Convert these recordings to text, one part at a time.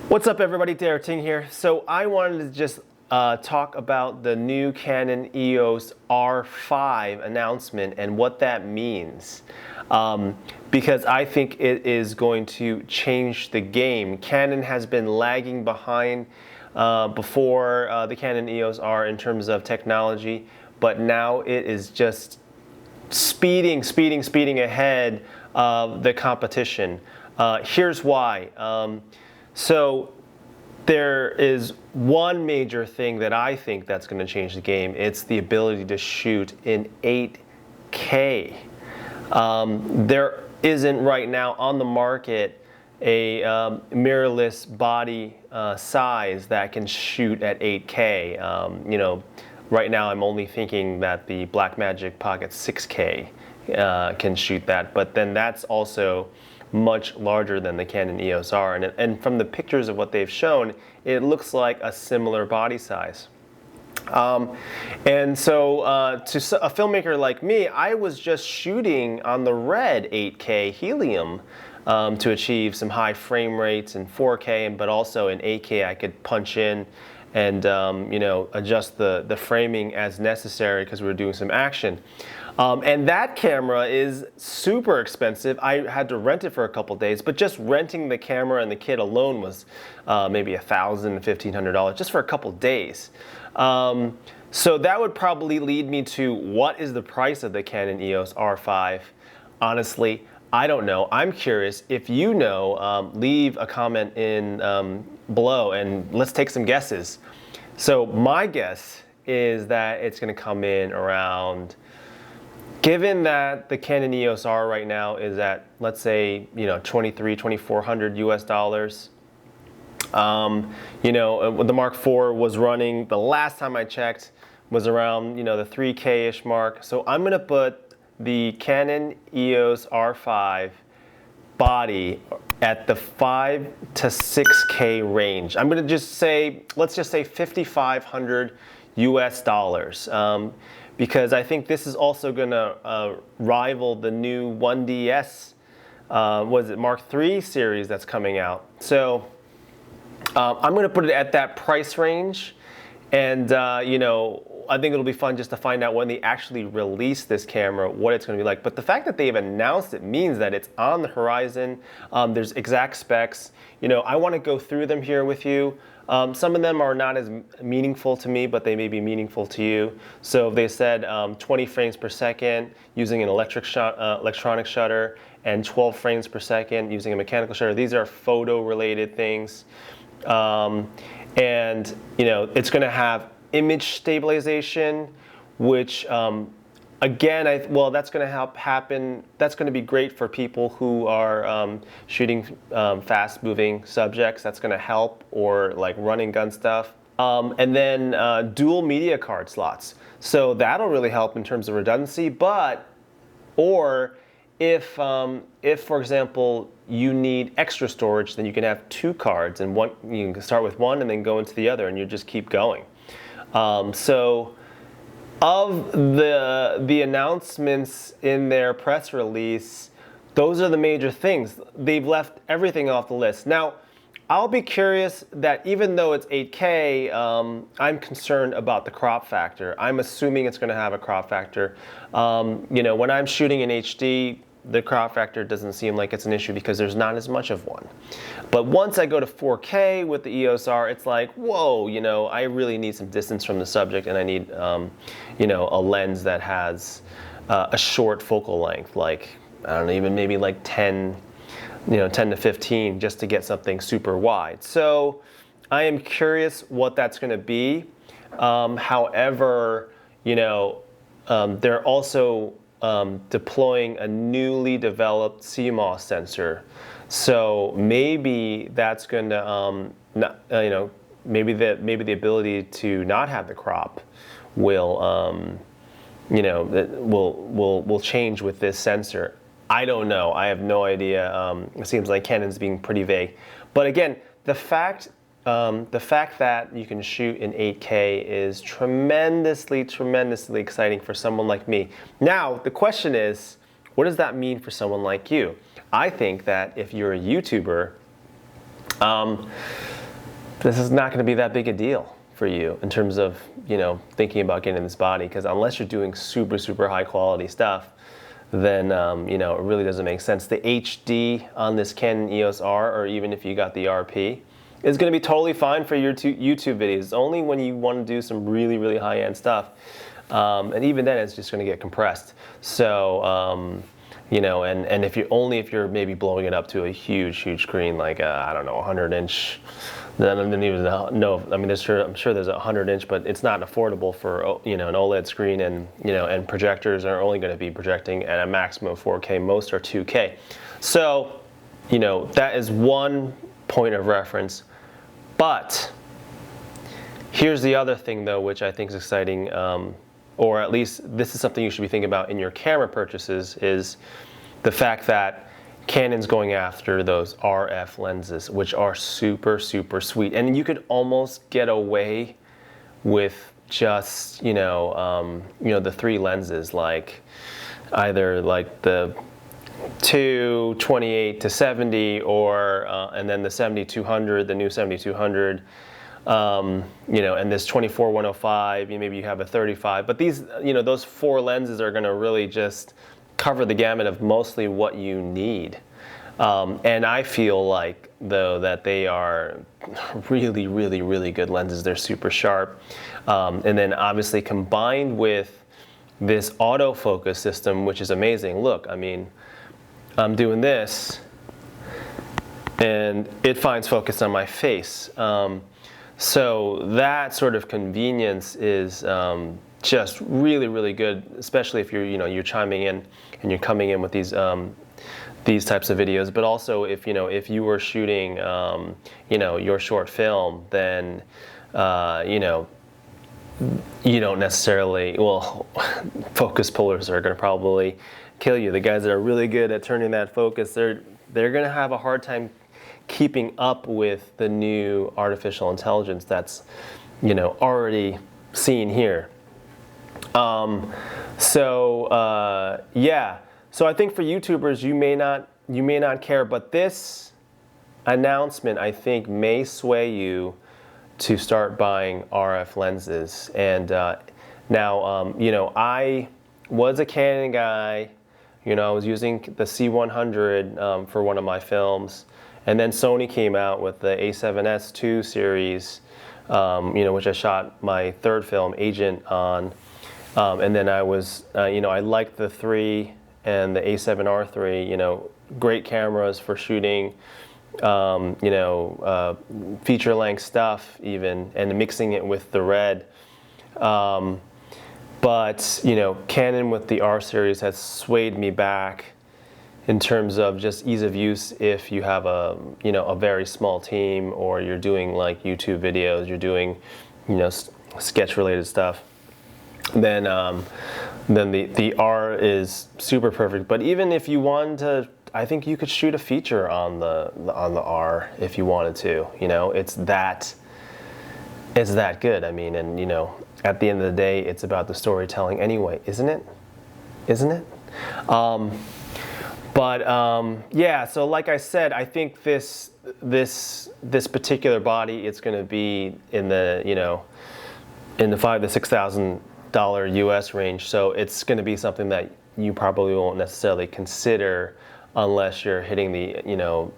What's up, everybody? Derek Ting here. So I wanted to just talk about the new Canon EOS R5 announcement and what that means, because I think it is going to change the game. Canon has been lagging behind before the Canon EOS R in terms of technology, but now it is just speeding ahead of the competition. Here's why. So there is one major thing that I think that's going to change the game. It's the ability to shoot in 8K. There isn't right now on the market a mirrorless body size that can shoot at 8K. Right now I'm only thinking that the Blackmagic Pocket 6K can shoot that, but then that's also much larger than the Canon EOS R, and from the pictures of what they've shown, it looks like a similar body size. And so to a filmmaker like me, I was just shooting on the red 8K helium to achieve some high frame rates in 4K, but also in 8K I could punch in and adjust the framing as necessary because we were doing some action. And that camera is super expensive. I had to rent it for a couple days, but just renting the camera and the kit alone was maybe $1,000, $1,500 just for a couple days. So that would probably lead me to, what is the price of the Canon EOS R5? Honestly, I don't know. I'm curious. If you know, leave a comment in below and let's take some guesses. So my guess is that it's going to come in around, given that the Canon EOS R right now is at, let's say, $2,300–2,400 US. The Mark IV was running, the last time I checked, was around, the 3K-ish mark. So I'm going to put the Canon EOS R5 body at the 5 to 6K range. I'm going to just say, let's just say $5,500 US. Because I think this is also going to rival the new 1DS, Mark III series that's coming out. So I'm going to put it at that price range, and I think it'll be fun just to find out when they actually release this camera, what it's going to be like. But the fact that they've announced it means that it's on the horizon. There's exact specs. I want to go through them here with you. Some of them are not as meaningful to me, but they may be meaningful to you. So they said 20 frames per second using an electronic shutter, and 12 frames per second using a mechanical shutter. These are photo-related things. And it's going to have image stabilization, which again, that's going to happen. That's going to be great for people who are shooting fast-moving subjects. That's going to help, or like running gun stuff. And then dual media card slots. So that'll really help in terms of redundancy. Or if for example you need extra storage, then you can have two cards, and you can start with one and then go into the other, and you just keep going. So of the announcements in their press release, those are the major things. They've left everything off the list. Now, I'll be curious that even though it's 8K, I'm concerned about the crop factor. I'm assuming it's going to have a crop factor. When I'm shooting in HD, the crop factor doesn't seem like it's an issue because there's not as much of one. But once I go to 4K with the EOS R, it's like, whoa, I really need some distance from the subject, and I need, a lens that has a short focal length, like, I don't know, even maybe like 10 to 15, just to get something super wide. So I am curious what that's going to be. However, they're also deploying a newly developed CMOS sensor, so maybe that's going to, maybe the ability to not have the crop will, will change with this sensor. I don't know. I have no idea. It seems like Canon's being pretty vague. But again, the fact that you can shoot in 8K is tremendously exciting for someone like me. Now, the question is, what does that mean for someone like you? I think that if you're a YouTuber, this is not going to be that big a deal for you in terms of, you know, thinking about getting this body, because unless you're doing super, super high quality stuff, then, you know, it really doesn't make sense. The HD on this Canon EOS R, or even if you got the RP, is going to be totally fine for your YouTube videos. Only when you want to do some really, really high-end stuff. And even then, it's just going to get compressed. So, you know, and if you're maybe blowing it up to a huge screen, like I don't know, 100-inch. Then I don't even know. I mean, I'm sure there's a 100-inch, but it's not affordable for, you know, an OLED screen, and, you know, and projectors are only going to be projecting at a maximum of 4K. Most are 2K. So, you know, that is one point of reference. But here's the other thing, though, which I think is exciting, or at least this is something you should be thinking about in your camera purchases, is the fact that Canon's going after those RF lenses, which are super, super sweet. And you could almost get away with just, you know, the 3 lenses, like either like the 228 to 70, or and then the 7200, the new 7200. You know, and this 24-105, maybe you have a 35, but these, you know, those 4 lenses are going to really just cover the gamut of mostly what you need. And I feel like, though, that they are really, really, really good lenses. They're super sharp. And then obviously combined with this autofocus system, which is amazing. Look, I mean, I'm doing this and it finds focus on my face. So that sort of convenience is just really, really good, especially if you're, you know, you're chiming in and you're coming in with these types of videos. But also, if, you know, if you were shooting, you know, your short film, then, you know, you don't necessarily, well, focus pullers are going to probably kill you. The guys that are really good at turning that focus, they're going to have a hard time keeping up with the new artificial intelligence that's, you know, already seen here. Yeah. So I think for YouTubers, you may not care, but this announcement, I think, may sway you to start buying RF lenses. And now, you know, I was a Canon guy. You know, I was using the C100 for one of my films, and then Sony came out with the A7S II series, you know, which I shot my 3rd film, Agent, on. And then I was, you know, I liked the 3 and the A7R3, you know, great cameras for shooting, you know, feature-length stuff even, and mixing it with the red. But, you know, Canon with the R series has swayed me back in terms of just ease of use if you have a, you know, a very small team, or you're doing like YouTube videos, you're doing, you know, sketch-related stuff. Then the R is super perfect. But even if you wanted to, I think you could shoot a feature on the R if you wanted to. You know, it's that good. I mean, and you know, at the end of the day, it's about the storytelling anyway, isn't it? Isn't it? Yeah. So like I said, I think this particular body, it's going to be in the, you know, in the $5,000 to $6,000 US range. So it's going to be something that you probably won't necessarily consider unless you're hitting the, you know,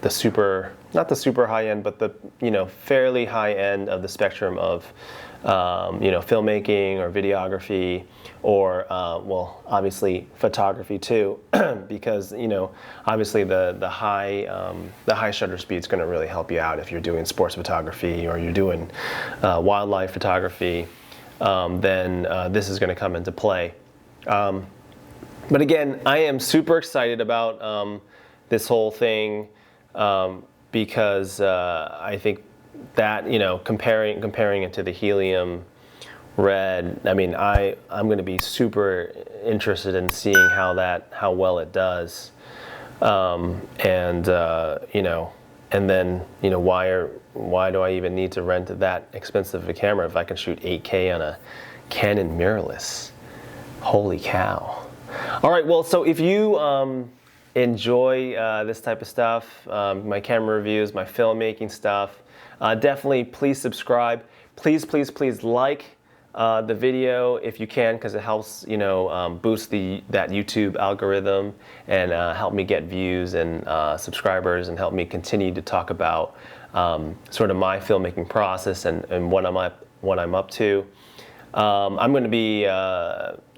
the super, not the super high end, but the, you know, fairly high end of the spectrum of, you know, filmmaking or videography, or well, obviously photography too, because, you know, obviously the high shutter speed is going to really help you out if you're doing sports photography or you're doing wildlife photography. Then this is going to come into play. But again, I am super excited about this whole thing, because I think that, you know, comparing it to the helium red, I mean, I'm going to be super interested in seeing how well it does, and you know, and then, you know, why do I even need to rent that expensive of a camera if I can shoot 8K on a Canon mirrorless? Holy cow! All right, well, so if you enjoy this type of stuff, my camera reviews, my filmmaking stuff, definitely please subscribe. Please, please, please like the video if you can, because it helps, you know, boost that YouTube algorithm and help me get views and subscribers, and help me continue to talk about sort of my filmmaking process and what I'm up to. I'm going to be,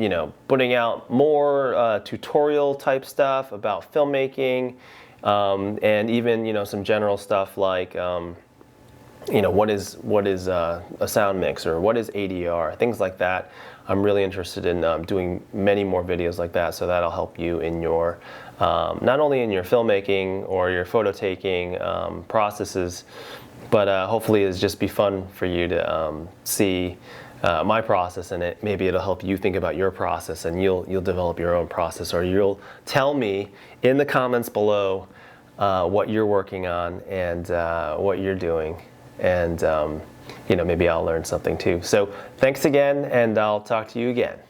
you know, putting out more tutorial type stuff about filmmaking, and even, you know, some general stuff like, you know, what is a sound mix, or what is ADR, things like that. I'm really interested in doing many more videos like that, so that'll help you in your, not only in your filmmaking or your photo taking processes, but hopefully it'll just be fun for you to see my process, and maybe it'll help you think about your process, and you'll develop your own process, or you'll tell me in the comments below what you're working on and what you're doing, and you know, maybe I'll learn something too. So thanks again, and I'll talk to you again.